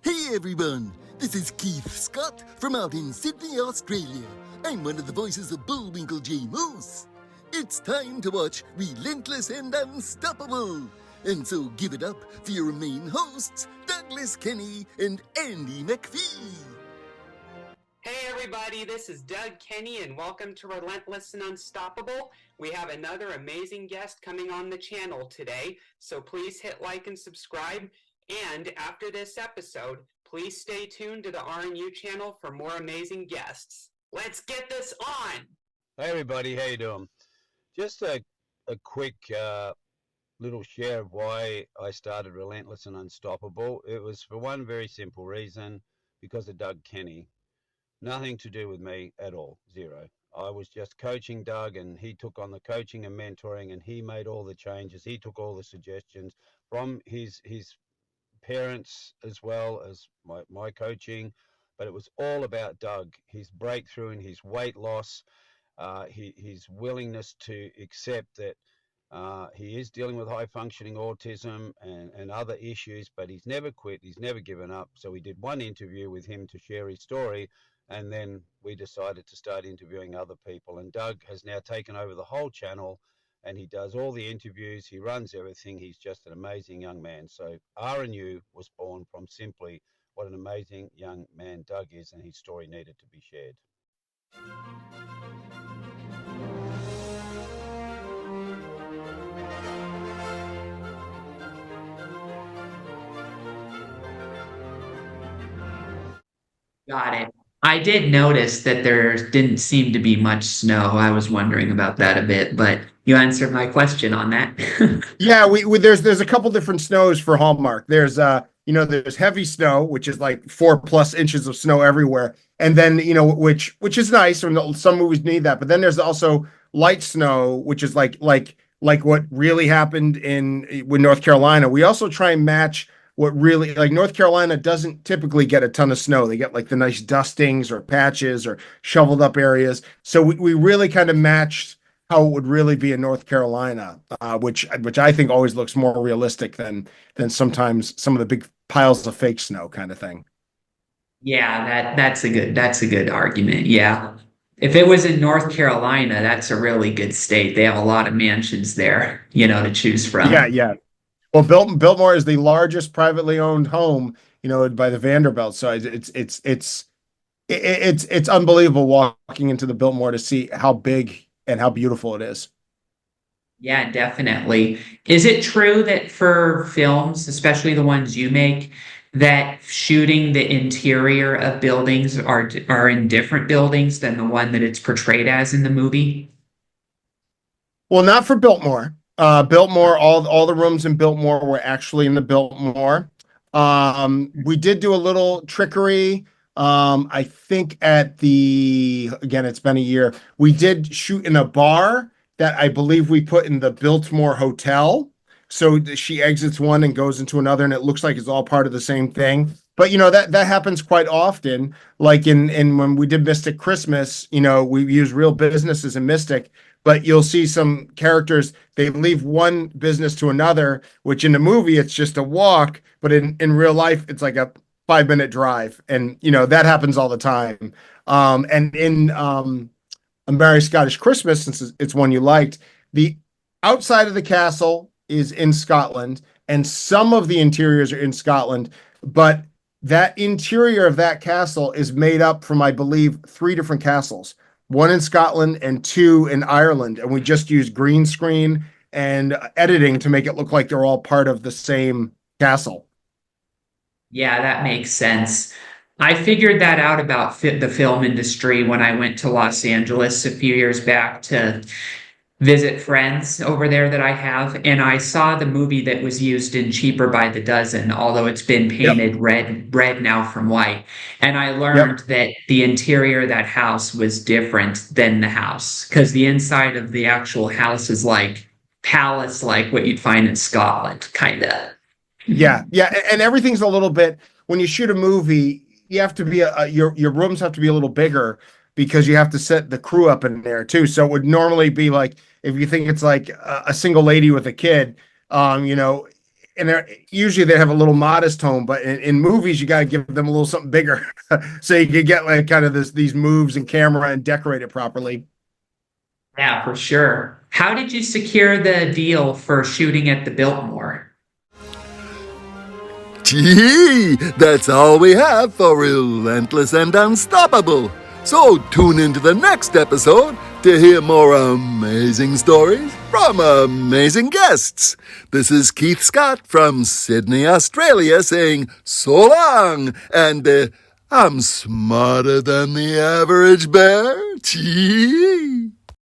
Hey everyone, this is Keith Scott from out in Sydney, Australia. I'm one of the voices of Bullwinkle J. Moose. It's time to watch Relentless and Unstoppable. And so give it up for your main hosts, Douglas Kenny and Andy McPhee. Hey everybody, this is Doug Kenny and welcome to Relentless and Unstoppable. We have another amazing guest coming on the channel today, so please hit like and subscribe. And after this episode, please stay tuned to the RNU channel for more amazing guests. Let's get this on! Hey everybody, how you doing? Just a quick little share of why I started Relentless and Unstoppable. It was for one very simple reason, because of Doug Kenny. Nothing to do with me at all, zero. I was just coaching Doug, and he took on the coaching and mentoring, and he made all the changes. He took all the suggestions from his parents as well as my coaching, but it was all about Doug, his breakthrough and his weight loss, his willingness to accept that he is dealing with high functioning autism and other issues, but he's never quit, he's never given up. So we did one interview with him to share his story, and then we decided to start interviewing other people. And Doug has now taken over the whole channel, and he does all the interviews, he runs everything. He's just an amazing young man. So RNU was born from simply what an amazing young man Doug is, and his story needed to be shared. Got it. I did notice that there didn't seem to be much snow. I was wondering about that a bit, but you answered my question on that. Yeah, there's a couple different snows for Hallmark. There's heavy snow, which is like 4+ inches of snow everywhere, and then which is nice. And some movies need that, but then there's also light snow, which is like what really happened with North Carolina. We also try and match what really, like, North Carolina doesn't typically get a ton of snow. They get like the nice dustings or patches or shoveled up areas. So we really kind of matched how it would really be in North Carolina, which I think always looks more realistic than sometimes some of the big piles of fake snow kind of thing. Yeah, that's a good argument. Yeah. If it was in North Carolina, that's a really good state. They have a lot of mansions there, to choose from. Yeah. Well, Biltmore is the largest privately owned home, by the Vanderbilt. So it's unbelievable walking into the Biltmore to see how big and how beautiful it is. Yeah, definitely. Is it true that for films, especially the ones you make, that shooting the interior of buildings are in different buildings than the one that it's portrayed as in the movie? Well, not for Biltmore. Biltmore, all the rooms in Biltmore were actually in the Biltmore. We did do a little trickery. I think again, it's been a year. We did shoot in a bar that I believe we put in the Biltmore Hotel. So she exits one and goes into another, and it looks like it's all part of the same thing. But that happens quite often. Like in when we did Mystic Christmas, we use real businesses in Mystic. But you'll see some characters, they leave one business to another, which in the movie, it's just a walk. But in real life, it's like a 5-minute drive. And, that happens all the time. And in A Merry Scottish Christmas, since it's one you liked, the outside of the castle is in Scotland. And some of the interiors are in Scotland. But that interior of that castle is made up from, I believe, 3 different castles. 1 in Scotland and 2 in Ireland. And we just used green screen and editing to make it look like they're all part of the same castle. Yeah, that makes sense. I figured that out about the film industry when I went to Los Angeles a few years back to visit friends over there that I have. And I saw the movie that was used in Cheaper by the Dozen, although it's been painted red now from white. And I learned that the interior of that house was different than the house, because the inside of the actual house is like palace, like what you'd find in Scotland, kind of. Yeah. And everything's a little bit, when you shoot a movie, you have to be, your rooms have to be a little bigger, because you have to set the crew up in there too. So it would normally be like, if you think it's like a single lady with a kid, and usually they have a little modest home, but in movies you got to give them a little something bigger, so you can get like kind of these moves and camera and decorate it properly. Yeah, for sure. How did you secure the deal for shooting at the Biltmore? Gee, that's all we have for Relentless and Unstoppable. So tune into the next episode to hear more amazing stories from amazing guests. This is Keith Scott from Sydney, Australia saying so long, and I'm smarter than the average bear. Gee.